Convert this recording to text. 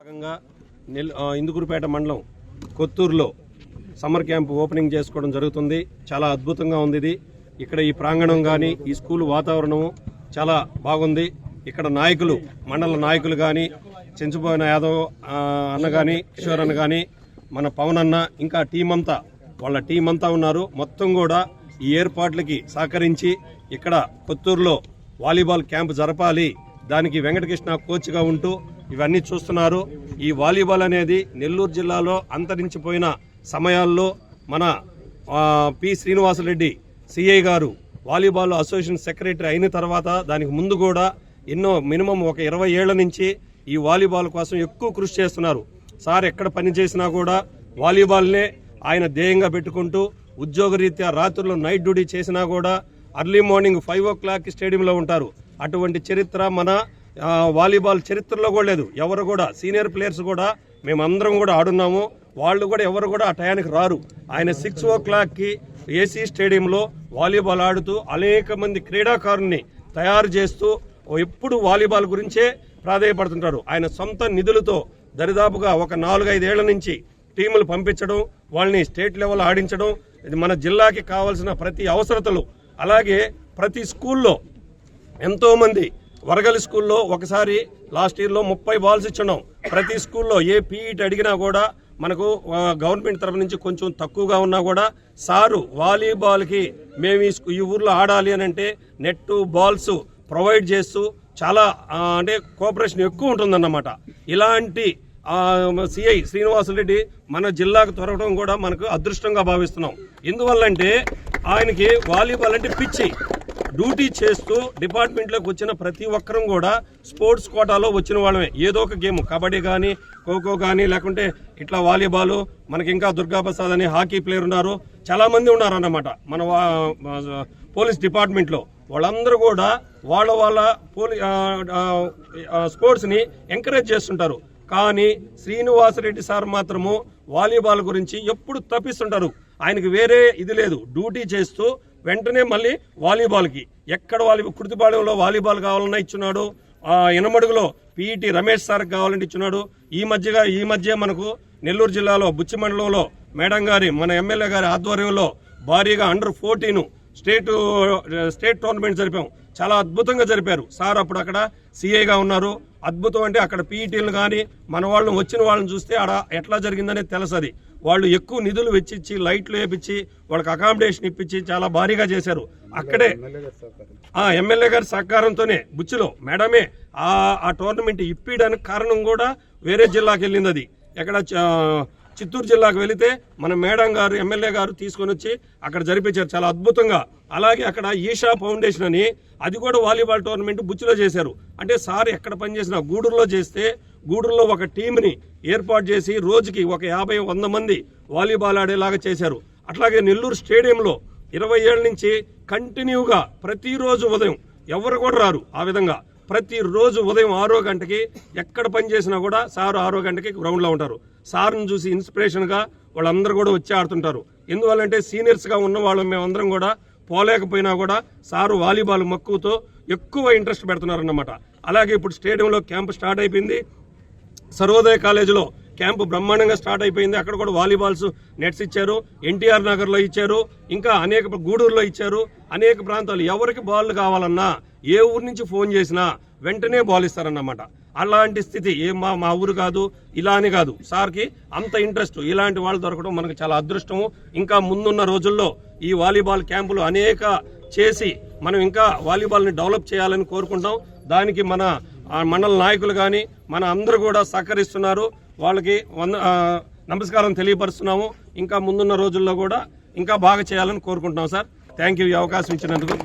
భాగంగా ఇందుకూరుపేట మండలం కొత్తూరులో summer camp opening చేసుకోవడం జరుగుతుంది. చాలా అద్భుతంగా ఉంది ఇది. ఇక్కడ ఈ ప్రాంగణం కానీ ఈ స్కూల్ వాతావరణం చాలా బాగుంది. ఇక్కడ నాయకులు మండల నాయకులు కానీ చెంచుపోయిన యాదవ్ అన్న కానీ కిషోర్ అన్న కానీ మన పవన్ అన్న ఇంకా వాళ్ళ టీం అంతా ఉన్నారు. మొత్తం కూడా ఈ ఏర్పాట్లకి సహకరించి ఇక్కడ కొత్తూరులో వాలీబాల్ క్యాంప్ జరపాలి, దానికి వెంకటకృష్ణ కోచ్గా ఉంటూ ఇవన్నీ చూస్తున్నారు. ఈ వాలీబాల్ అనేది నెల్లూరు జిల్లాలో అంతరించిపోయిన సమయాల్లో మన పి శ్రీనివాసరెడ్డి సిఐ గారు వాలీబాల్ అసోసియేషన్ సెక్రటరీ అయిన తర్వాత దానికి ముందు కూడా మినిమం ఒక 20 ఏళ్ల నుంచి ఈ వాలీబాల్ కోసం ఎక్కువ కృషి చేస్తున్నారు. సార్ ఎక్కడ పని చేసినా కూడా వాలీబాల్నే ఆయన ధ్యేయంగా పెట్టుకుంటూ ఉద్యోగరీత్యా రాత్రుల్లో నైట్ డ్యూటీ చేసినా కూడా అర్లీ మార్నింగ్ 5 o'clock స్టేడియంలో ఉంటారు. అటువంటి చరిత్ర మన వాలీబాల్ చరిత్రలో కూడా లేదు. ఎవరు కూడా సీనియర్ ప్లేయర్స్ కూడా మేమందరం కూడా ఆడున్నాము. వాళ్ళు కూడా ఎవరు కూడా ఆ టయానికి రారు. ఆయన 6 o'clockకి ఏసీ స్టేడియంలో వాలీబాల్ ఆడుతూ అనేక మంది క్రీడాకారుల్ని తయారు చేస్తూ ఎప్పుడు వాలీబాల్ గురించే ప్రాధాన్యపడుతుంటారు. ఆయన సొంత నిధులతో దరిదాపుగా ఒక 4-5 ఏళ్ల నుంచి టీములు పంపించడం, వాళ్ళని స్టేట్ లెవెల్ ఆడించడం, ఇది మన జిల్లాకి కావాల్సిన ప్రతి అవసరతలు. అలాగే ప్రతి స్కూల్లో ఎంతోమంది వరగలి స్కూల్లో ఒకసారి లాస్ట్ ఇయర్లో 30 బాల్స్ ఇచ్చున్నాం. ప్రతి స్కూల్లో ఏ పీఈటీ అడిగినా కూడా మనకు గవర్నమెంట్ తరఫు నుంచి కొంచెం తక్కువగా ఉన్నా కూడా సారు వాలీబాల్కి మేము ఈ ఊర్లో ఆడాలి అని అంటే నెట్ బాల్స్ ప్రొవైడ్ చేస్తూ చాలా అంటే కోఆపరేషన్ ఎక్కువ ఉంటుందన్నమాట. ఇలాంటి సిఐ శ్రీనివాసరెడ్డి మన జిల్లాకు దొరకడం కూడా మనకు అదృష్టంగా భావిస్తున్నాం. ఎందువల్లంటే ఆయనకి వాలీబాల్ అంటే పిచ్చి. డ్యూటీ చేస్తూ డిపార్ట్మెంట్లోకి వచ్చిన ప్రతి ఒక్కరం కూడా స్పోర్ట్స్ కోటాలో వచ్చిన వాళ్ళమే. ఏదో ఒక గేమ్, కబడ్డీ కానీ, ఖోఖో కానీ, లేకుంటే ఇట్లా వాలీబాల్, మనకి ఇంకా దుర్గాప్రసాద్ అని హాకీ ప్లేయర్ ఉన్నారు, చాలా మంది ఉన్నారు అన్నమాట మన పోలీస్ డిపార్ట్మెంట్లో. వాళ్ళందరూ కూడా వాళ్ళ స్పోర్ట్స్ని ఎంకరేజ్ చేస్తుంటారు. కానీ శ్రీనివాసరెడ్డి సార్ మాత్రము వాలీబాల్ గురించి ఎప్పుడు తప్పిస్తుంటారు. ఆయనకి వేరే ఇది లేదు. డ్యూటీ చేస్తూ వెంటనే మళ్ళీ వాలీబాల్కి ఎక్కడ కుర్తిపాళెంలో వాలీబాల్ కావాలన్నా ఇచ్చున్నాడు. ఎనమడుగులో పీఈటీ రమేష్ సార్ కావాలంటే ఇచ్చున్నాడు. ఈ మధ్య మనకు నెల్లూరు జిల్లాలో బుచ్చి మండలంలో మేడం గారి మన ఎమ్మెల్యే గారి ఆధ్వర్యంలో భారీగా అండర్-14 స్టేట్ టోర్నమెంట్ జరిపాం. చాలా అద్భుతంగా జరిపారు. సార్ అప్పుడు అక్కడ సిఐగా ఉన్నారు. అద్భుతం అంటే అక్కడ పీఈటీలు కానీ మన వాళ్ళని వచ్చిన వాళ్ళని చూస్తే ఆడ ఎట్లా జరిగిందనేది తెలుసది. వాళ్ళు ఎక్కువ నిధులు వెచ్చించి లైట్లు వేపించి వాళ్ళకి అకామిడేషన్ ఇప్పించి చాలా భారీగా చేశారు. అక్కడే ఎమ్మెల్యే గారి సహకారంతోనే బుచ్చిలో మేడమే ఆ టోర్నమెంట్ ఇప్పించడానికి కారణం కూడా వేరే జిల్లాకి వెళ్ళింది. అది ఎక్కడ చిత్తూరు జిల్లాకు వెళితే మన మేడం గారు ఎమ్మెల్యే గారు తీసుకొని వచ్చి అక్కడ జరిపించారు చాలా అద్భుతంగా. అలాగే అక్కడ ఈషా ఫౌండేషన్ అని అది కూడా వాలీబాల్ టోర్నమెంట్ బుచ్చిలో చేశారు. అంటే సార్ ఎక్కడ పనిచేసినా గూడూరులో చేస్తే గూడూరులో ఒక టీంని ఏర్పాటు చేసి రోజుకి ఒక 50-100 మంది వాలీబాల్ ఆడేలాగా చేశారు. అట్లాగే నెల్లూరు స్టేడియంలో 20 ఏళ్ల నుంచి కంటిన్యూగా ప్రతిరోజు ఉదయం ఎవరు కూడా రారు. ఆ విధంగా ప్రతిరోజు ఉదయం 6 గంటకి ఎక్కడ పనిచేసినా కూడా సార్ 6 గంటకి గ్రౌండ్లో ఉంటారు. సార్ని చూసి ఇన్స్పిరేషన్గా వాళ్ళందరూ కూడా వచ్చి ఆడుతుంటారు. ఎందువల్లంటే సీనియర్స్గా ఉన్న వాళ్ళు మేమందరం కూడా పోలేకపోయినా కూడా సారు వాలీబాల్ మక్కువతో ఎక్కువ ఇంట్రెస్ట్ పెడుతున్నారన్నమాట. అలాగే ఇప్పుడు స్టేడియంలో క్యాంప్ స్టార్ట్ అయిపోయింది. సర్వోదయ కాలేజీలో క్యాంపు బ్రహ్మాండంగా స్టార్ట్ అయిపోయింది. అక్కడ కూడా వాలీబాల్స్ నెట్స్ ఇచ్చారు. ఎన్టీఆర్ నగర్లో ఇచ్చారు, ఇంకా అనేక గూడూరులో ఇచ్చారు. అనేక ప్రాంతాలు ఎవరికి బాల్ కావాలన్నా ఏ ఊరు నుంచి ఫోన్ చేసినా వెంటనే బాల్ ఇస్తారన్నమాట. అలాంటి స్థితి మా ఊరు కాదు, ఇలా అని కాదు, సార్కి అంత ఇంట్రెస్ట్. ఇలాంటి వాళ్ళు దొరకడం మనకు చాలా అదృష్టము. ఇంకా ముందున్న రోజుల్లో ఈ వాలీబాల్ క్యాంపులు అనేక చేసి మనం ఇంకా వాలీబాల్ని డెవలప్ చేయాలని కోరుకుంటాం. దానికి మన మండల నాయకులు కానీ మన అందరూ కూడా సహకరిస్తున్నారు. వాళ్ళకి నమస్కారం తెలియపరుస్తున్నాము. ఇంకా ముందున్న రోజుల్లో కూడా ఇంకా బాగా చేయాలని కోరుకుంటున్నాం సార్. థ్యాంక్ యూ ఈ అవకాశం ఇచ్చినందుకు.